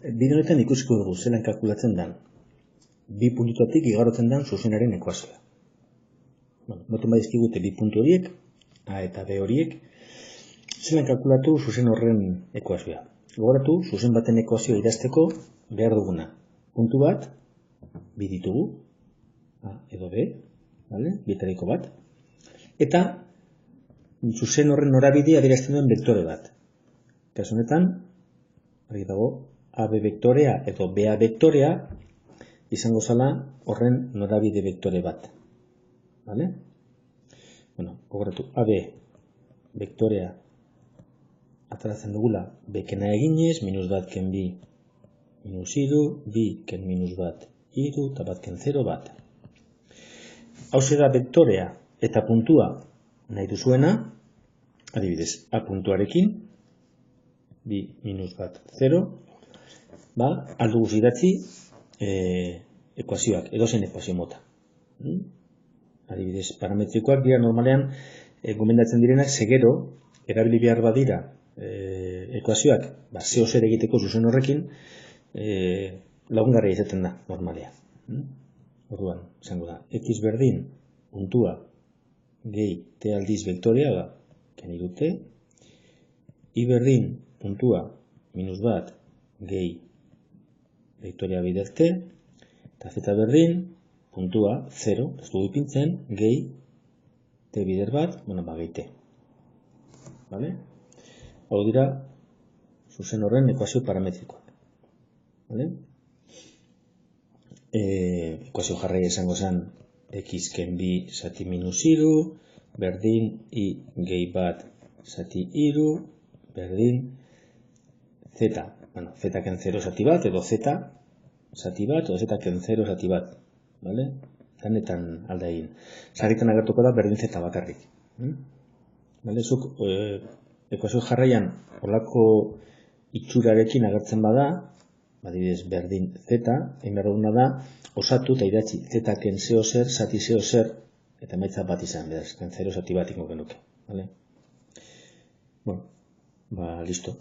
Bide honetan ikusiko dugu zelan kalkulatzen den. Bi puntuetatik igarotzen den zuzenaren ekuazioa. Moten badizkigute bi puntu horiek, A eta B horiek, zelan kalkulatu zuzen horren ekuazioa. Gogoratu, zuzen baten ekuazioa idazteko behar duguna. Puntu bat, bi ditugu, A edo B, bietariko bat, eta zuzen horren norabidea adierazten duen vektore bat. Kasu honetan, hori dago, AB vektorea edo BA vektorea izango zala horren norabide vektore bat. Gogoratu, AB vektorea ateratzen dugula bekena eginez, minus bat ken bi minus iru, bi ken minus bat iru, eta bat ken 0 bat. Hau da vektorea eta puntua nahi duzuena, adibidez, A puntuarekin, bi minus bat 0, aldu guz idatzi ekuazioak, edozen ekuazio mota. Adibidez, parametrikoak dira normalean gomendatzen direnak segero, erabili behar badira ekuazioak, zeo zer egiteko zuzen horrekin, lagungarria izaten da normalean. Orduan, izango da, x berdin puntua gehi t aldiz vektorea, ken iru t, y berdin puntua minus bat gehi vektorea bider t, eta z berdin puntua 0, ez dugu ipintzen, gehi t bider bat, gehi t. Hau dira zuzen horren ekuazio parametrikoak. Ekuazio jarraia izango zen x ken bi zati minus iru, berdin i gehi bat zati iru, berdin z, z ken 0 zati bat, edo z zati bat, edo z ken 0 zati bat. Zanetan alda egin. Sarritan agertuko da berdin z bakarrik. Zuk ekuazio jarraian olako itxurarekin agertzen bada, adibidez berdin z, egin behar duguna da, osatu eta idatzi z ken zeo zer, zati zeo zer, eta emaitza bat izan, beraz, ken 0 zati bat ingo genuke. Listo.